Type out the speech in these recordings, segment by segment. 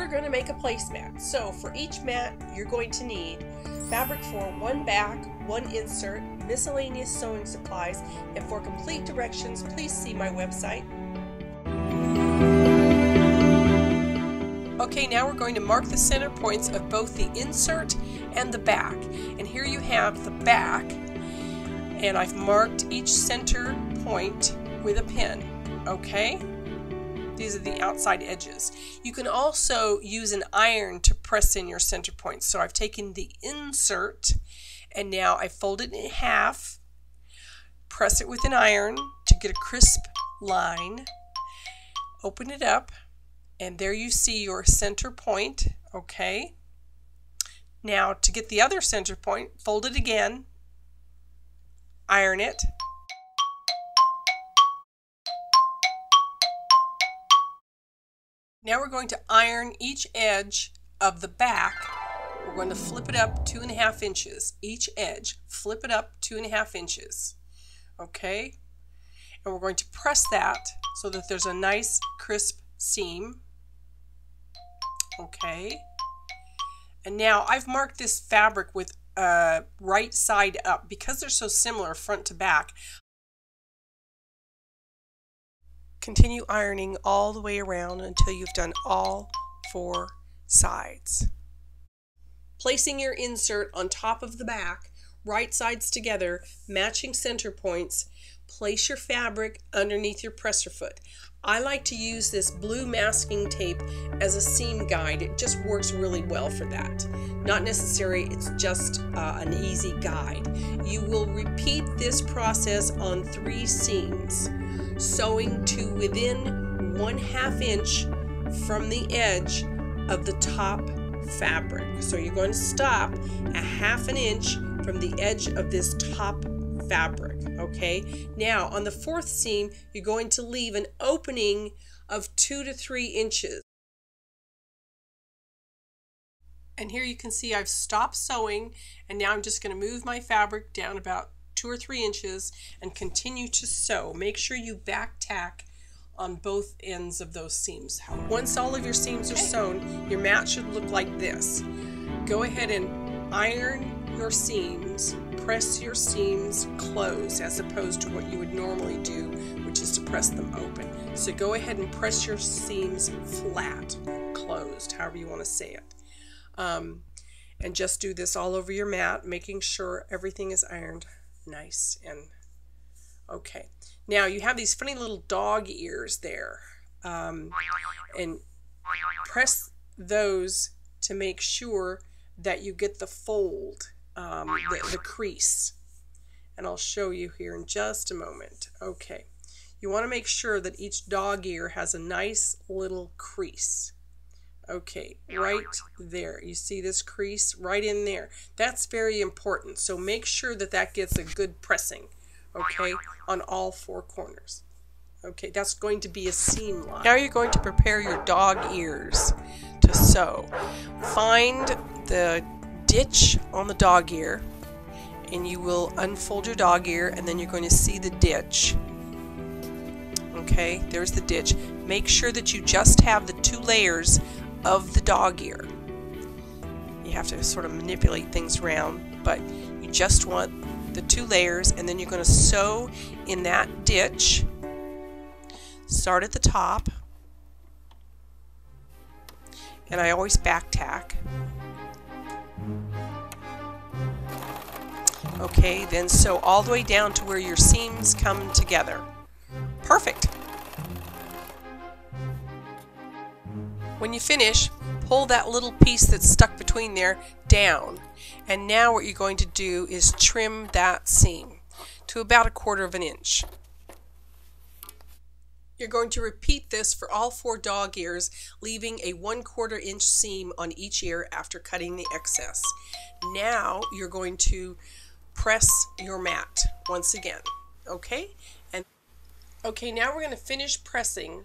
we're going to make a placemat. So for each mat, you're going to need fabric for one back, one insert, miscellaneous sewing supplies, and for complete directions, please see my website. Okay, now we're going to mark the center points of both the insert and the back. And here you have the back, and I've marked each center point with a pin, okay? These are the outside edges. You can also use an iron to press in your center points. So I've taken the insert and now I fold it in half, press it with an iron to get a crisp line, open it up, and there you see your center point, okay? Now to get the other center point, fold it again, iron it, now we're going to iron each edge of the back. We're going to flip it up 2.5 inches. Each edge, flip it up 2.5 inches. Okay? And we're going to press that so that there's a nice crisp seam. Okay? And now I've marked this fabric with right side up because they're so similar front to back. Continue ironing all the way around until you've done all 4 sides. Placing your insert on top of the back, right sides together, matching center points, place your fabric underneath your presser foot. I like to use this blue masking tape as a seam guide. It just works really well for that. Not necessary, it's just an easy guide. You will repeat this process on 3 seams, sewing to within 1/2 inch from the edge of the top fabric. So you're going to stop 1/2 inch from the edge of this top fabric. Okay, now on the 4th seam you're going to leave an opening of 2 to 3 inches. And here you can see I've stopped sewing, and now I'm just going to move my fabric down about 2 or 3 inches and continue to sew. Make sure you back tack on both ends of those seams. Once all of your seams are sewn, your mat should look like this. Go ahead and iron your seams, press your seams closed as opposed to what you would normally do, which is to press them open. So go ahead and press your seams flat, closed, however you want to say it. And just do this all over your mat, making sure everything is ironed nice and okay. Now you have these funny little dog ears there, and press those to make sure that you get the fold, the crease, and I'll show you here in just a moment. Okay, you want to make sure that each dog ear has a nice little crease. Okay, right there. You see this crease right in there? That's very important. So make sure that that gets a good pressing, okay, on all 4 corners. Okay, that's going to be a seam line. Now you're going to prepare your dog ears to sew. Find the ditch on the dog ear, and you will unfold your dog ear, and then you're going to see the ditch. Okay, there's the ditch. Make sure that you just have the 2 layers of the dog ear. You have to sort of manipulate things around, but you just want the 2 layers, and then you're going to sew in that ditch. Start at the top, and I always back tack. Okay, then sew all the way down to where your seams come together. Perfect. When you finish, pull that little piece that's stuck between there down. And now what you're going to do is trim that seam to about 1/4 inch. You're going to repeat this for all 4 dog ears, leaving a 1/4 inch seam on each ear after cutting the excess. Now you're going to press your mat once again. Okay? And okay, now we're going to finish pressing,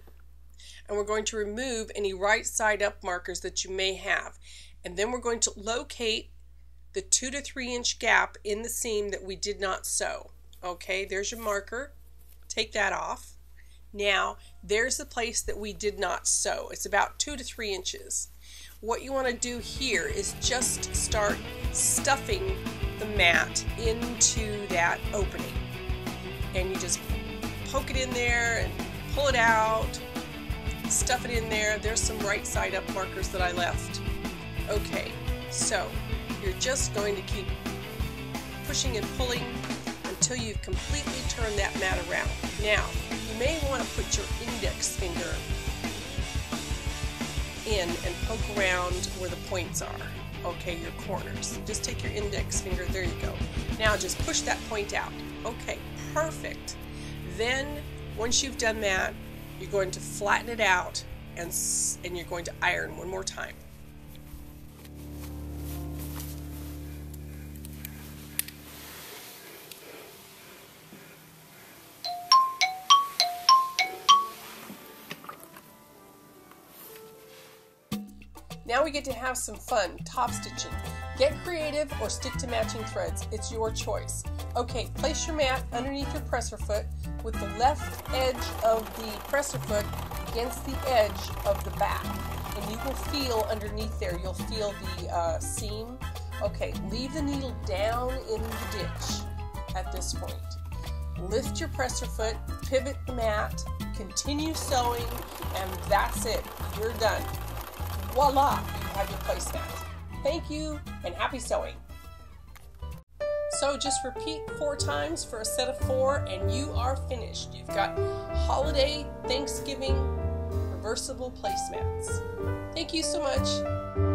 and we're going to remove any right side up markers that you may have. And then we're going to locate the 2 to 3 inch gap in the seam that we did not sew. Okay, there's your marker. Take that off. Now, there's the place that we did not sew. It's about 2 to 3 inches. What you want to do here is just start stuffing the mat into that opening. And you just poke it in there and pull it out, stuff it in there. There's some right side up markers that I left. Okay, so you're just going to keep pushing and pulling until you've completely turned that mat around. Now, you may want to put your index finger in and poke around where the points are. Okay, your corners. Just take your index finger, there you go. Now just push that point out. Okay, perfect. Then, once you've done that, you're going to flatten it out and you're going to iron one more time. Now we get to have some fun, top stitching. Get creative or stick to matching threads. It's your choice. Okay, place your mat underneath your presser foot with the left edge of the presser foot against the edge of the back. And you will feel underneath there, you'll feel the seam. Okay, leave the needle down in the ditch at this point. Lift your presser foot, pivot the mat, continue sewing, and that's it. You're done. Voila, you have your placemat. Thank you and happy sewing. So just repeat 4 times for a set of 4 and you are finished. You've got holiday, Thanksgiving, reversible placemats. Thank you so much.